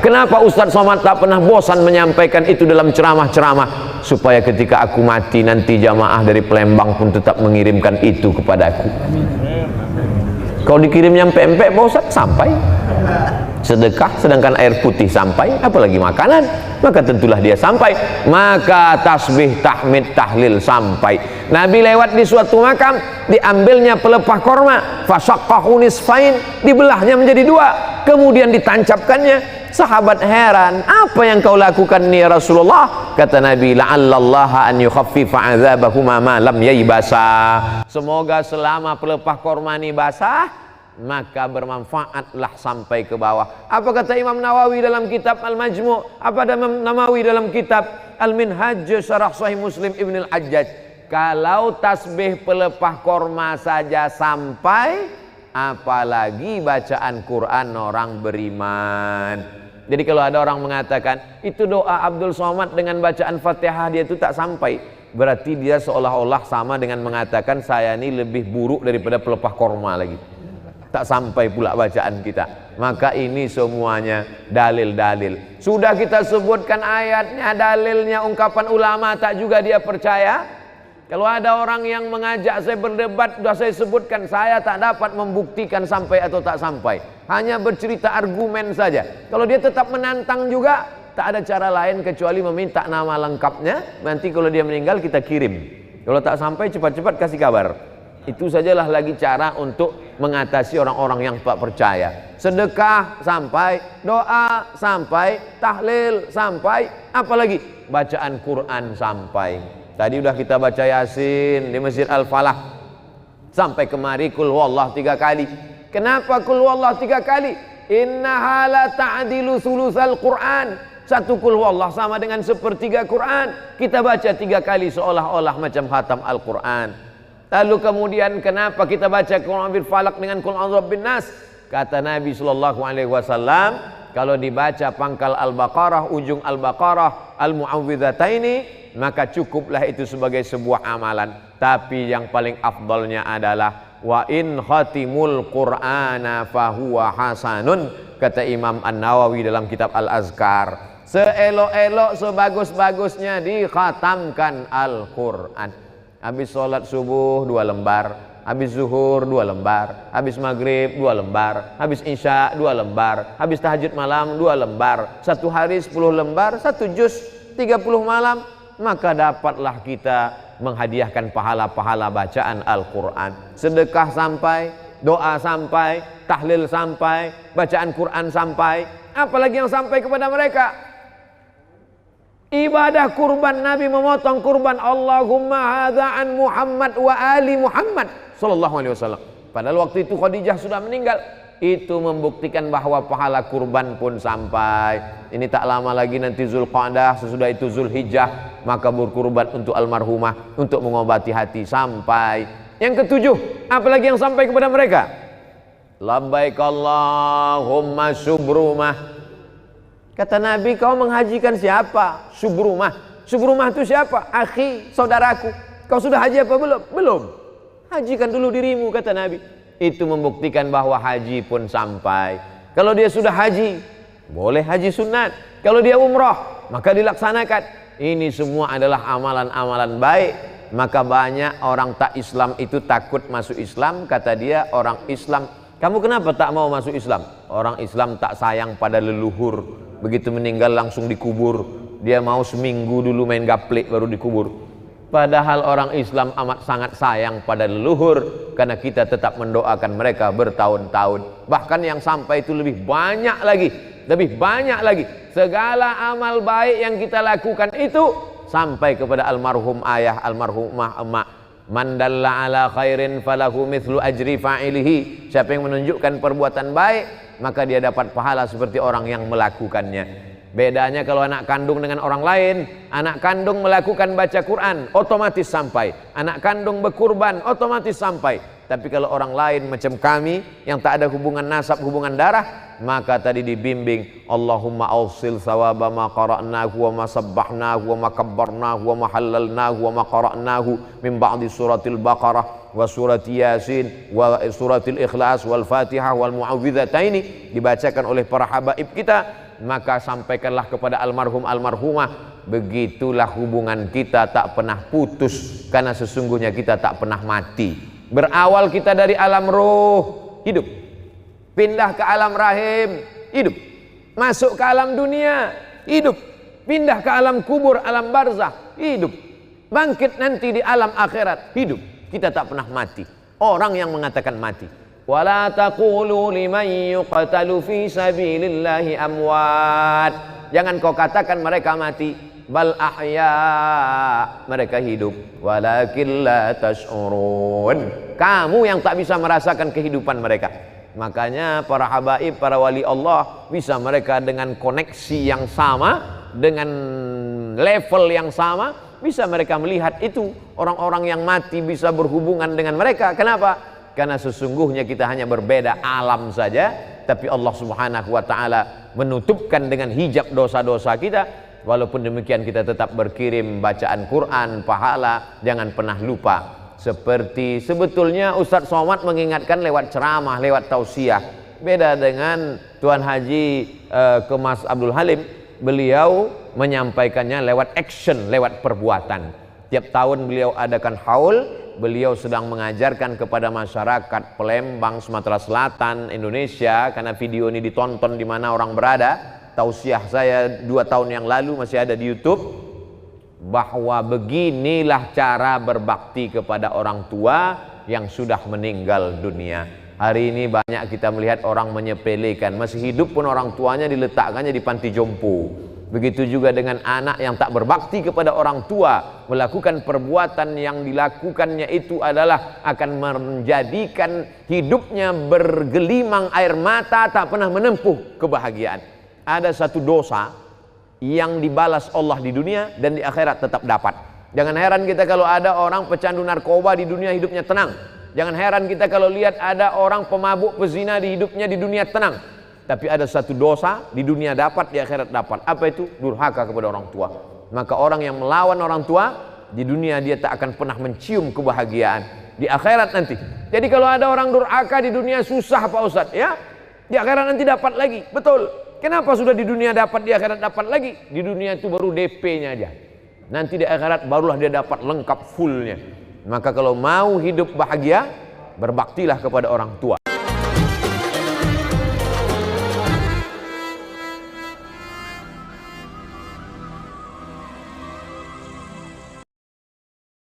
Kenapa Ustadz Somad tak pernah bosan menyampaikan itu dalam ceramah-ceramah? Supaya ketika aku mati nanti jamaah dari Palembang pun tetap mengirimkan itu kepadaku. Kalau dikirim nyampe empek Pak Ustadz, sampai. Sedekah sedangkan air putih sampai, apalagi makanan, maka tentulah dia sampai. Maka tasbih, tahmid, tahlil sampai. Nabi lewat di suatu makam, diambilnya pelepah korma, fasyaqahu nisfain, dibelahnya menjadi dua, kemudian ditancapkannya. Sahabat heran, apa yang kau lakukan nih ya Rasulullah? Kata Nabi, la'allallaha an yukhaffifa 'adzabahuma ma lam yaybasa. Semoga selama pelepah korma ini basah, maka bermanfaatlah sampai ke bawah. Apa kata Imam Nawawi dalam kitab Al-Majmu'? Apa ada Imam Nawawi dalam kitab Al-Minhaj Syarah Sahih Muslim Ibn Al-Hajjaj? Kalau tasbih pelepah korma saja sampai, apalagi bacaan Quran orang beriman. Jadi kalau ada orang mengatakan itu doa Abdul Somad dengan bacaan Fatihah dia itu tak sampai, berarti dia seolah-olah sama dengan mengatakan saya ini lebih buruk daripada pelepah korma lagi. Tak sampai pula bacaan kita. Maka ini semuanya dalil-dalil. Sudah kita sebutkan ayatnya, dalilnya, ungkapan ulama, tak juga dia percaya. Kalau ada orang yang mengajak saya berdebat, sudah saya sebutkan, saya tak dapat membuktikan sampai atau tak sampai. Hanya bercerita argumen saja. Kalau dia tetap menantang juga, tak ada cara lain kecuali meminta nama lengkapnya. Nanti kalau dia meninggal kita kirim. Kalau tak sampai cepat-cepat kasih kabar. Itu sajalah lagi cara untuk mengatasi orang-orang yang tak percaya. Sedekah sampai, doa sampai, tahlil sampai, apalagi bacaan Quran sampai. Tadi udah kita baca Yasin di Masjid Al-Falah. Sampai kemari kul huwallah 3 kali. Kenapa kul huwallah 3 kali? Innaha la ta'dilu sulusal Quran. Satu kul huwallah sama dengan sepertiga Quran. Kita baca 3 kali seolah-olah macam khatam Al-Quran. Lalu kemudian kenapa kita baca Qul bil falaq dengan Qul a'udzu bin nas? Kata Nabi sallallahu alaihi wasallam, kalau dibaca pangkal Al-Baqarah, ujung Al-Baqarah, Al-Mu'awwidhataini, maka cukuplah itu sebagai sebuah amalan. Tapi yang paling afdalnya adalah wa in khatimul Qur'ana fahuwa hasanun, kata Imam An-Nawawi dalam kitab Al-Azkar. Seelok-elok, sebagus-bagusnya dikhatamkan Al-Qur'an. Habis sholat subuh 2 lembar, habis zuhur 2 lembar, habis maghrib 2 lembar, habis isya 2 lembar, habis tahajud malam 2 lembar, 1 hari 10 lembar, 1 juz 30 malam, maka dapatlah kita menghadiahkan pahala-pahala bacaan Al-Quran. Sedekah sampai, doa sampai, tahlil sampai, bacaan Quran sampai, apalagi yang sampai kepada mereka? Ibadah kurban, Nabi memotong kurban, Allahumma hadza an Muhammad wa ali Muhammad sallallahu alaihi wasallam. Padahal waktu itu Khadijah sudah meninggal. Itu membuktikan bahwa pahala kurban pun sampai. Ini tak lama lagi nanti Zulqa'dah, sesudah itu Zulhijjah, maka berkurban untuk almarhumah, untuk mengobati hati sampai. Yang ketujuh, apalagi yang sampai kepada mereka? Labbaik Allahumma subrumah. Kata Nabi, kau menghajikan siapa? Subrumah. Subrumah itu siapa? Akhi, saudaraku. Kau sudah haji apa belum? Belum. Hajikan dulu dirimu, kata Nabi. Itu membuktikan bahwa haji pun sampai. Kalau dia sudah haji, boleh haji sunat. Kalau dia umrah, maka dilaksanakan. Ini semua adalah amalan-amalan baik. Maka banyak orang tak Islam itu takut masuk Islam. Kata dia, orang Islam, kamu kenapa tak mau masuk Islam? Orang Islam tak sayang pada leluhur. Begitu meninggal langsung dikubur. Dia mau seminggu dulu main gaplek baru dikubur. Padahal orang Islam amat sangat sayang pada leluhur, karena kita tetap mendoakan mereka bertahun-tahun. Bahkan yang sampai itu lebih banyak lagi. Lebih banyak lagi. Segala amal baik yang kita lakukan itu sampai kepada almarhum ayah, almarhumah emak. Man dalla ala khairin falahu mithlu ajri fa'ilihi. Siapa yang menunjukkan perbuatan baik, maka dia dapat pahala seperti orang yang melakukannya. Bedanya kalau anak kandung dengan orang lain, anak kandung melakukan baca Quran, otomatis sampai. Anak kandung berkurban, otomatis sampai. Tapi kalau orang lain macam kami yang tak ada hubungan nasab, hubungan darah, maka tadi dibimbing, Allahumma awsil sawaba ma qara'nahu wa ma sabbahnahu wa ma kabbarnahu wa ma halalnahu wa ma qara'nahu min ba'di suratil Baqarah wa surati Yasin wa suratil Ikhlas wal Fatihah wal Mu'awwidhataini, dibacakan oleh para habaib kita. maka sampaikanlah kepada almarhum almarhumah, begitulah hubungan kita tak pernah putus, karena sesungguhnya kita tak pernah mati. Berawal kita dari alam roh, hidup, pindah ke alam rahim, hidup, masuk ke alam dunia, hidup, pindah ke alam kubur, alam barzah, hidup, bangkit nanti di alam akhirat, hidup. Kita tak pernah mati. Orang yang mengatakan mati, wala taqulu liman yuqtalu fi sabilillahi amwat, jangan kau katakan mereka mati, bal ahya, mereka hidup, walakin la tash'urun, kamu yang tak bisa merasakan kehidupan mereka. Makanya para habaib, para wali Allah, bisa mereka dengan koneksi yang sama, dengan level yang sama, bisa mereka melihat itu. Orang-orang yang mati bisa berhubungan dengan mereka. Kenapa? Karena sesungguhnya kita hanya berbeda alam saja, tapi Allah Subhanahu wa ta'ala menutupkan dengan hijab dosa-dosa kita. Walaupun demikian kita tetap berkirim bacaan Quran, pahala, jangan pernah lupa. Seperti sebetulnya Ustadz Somad mengingatkan lewat ceramah, lewat tausiah. Beda dengan Tuan Haji Kemas Abdul Halim, beliau menyampaikannya lewat action, lewat perbuatan. Tiap tahun beliau adakan haul, beliau sedang mengajarkan kepada masyarakat Palembang, Sumatera Selatan, Indonesia, karena video ini ditonton di mana orang berada. Tausiah saya 2 tahun yang lalu masih ada di YouTube, bahwa beginilah cara berbakti kepada orang tua yang sudah meninggal dunia. Hari ini banyak kita melihat orang menyepelekan, masih hidup pun orang tuanya diletakkannya di panti jompo. Begitu juga dengan anak yang tak berbakti kepada orang tua, melakukan perbuatan yang dilakukannya itu adalah akan menjadikan hidupnya bergelimang air mata, tak pernah menempuh kebahagiaan. Ada satu dosa yang dibalas Allah di dunia dan di akhirat tetap dapat. Jangan heran kita kalau ada orang pecandu narkoba di dunia hidupnya tenang. Jangan heran kita kalau lihat ada orang pemabuk pezina di hidupnya di dunia tenang. Tapi ada satu dosa di dunia dapat, di akhirat dapat. Apa itu? Durhaka kepada orang tua. Maka orang yang melawan orang tua, di dunia dia tak akan pernah mencium kebahagiaan. Di akhirat nanti. Jadi kalau ada orang durhaka di dunia susah Pak Ustadz, ya, di akhirat nanti dapat lagi. Betul. Kenapa sudah di dunia dapat, di akhirat dapat lagi? Di dunia itu baru DP-nya aja. Nanti di akhirat barulah dia dapat lengkap fullnya. Maka kalau mau hidup bahagia, berbaktilah kepada orang tua.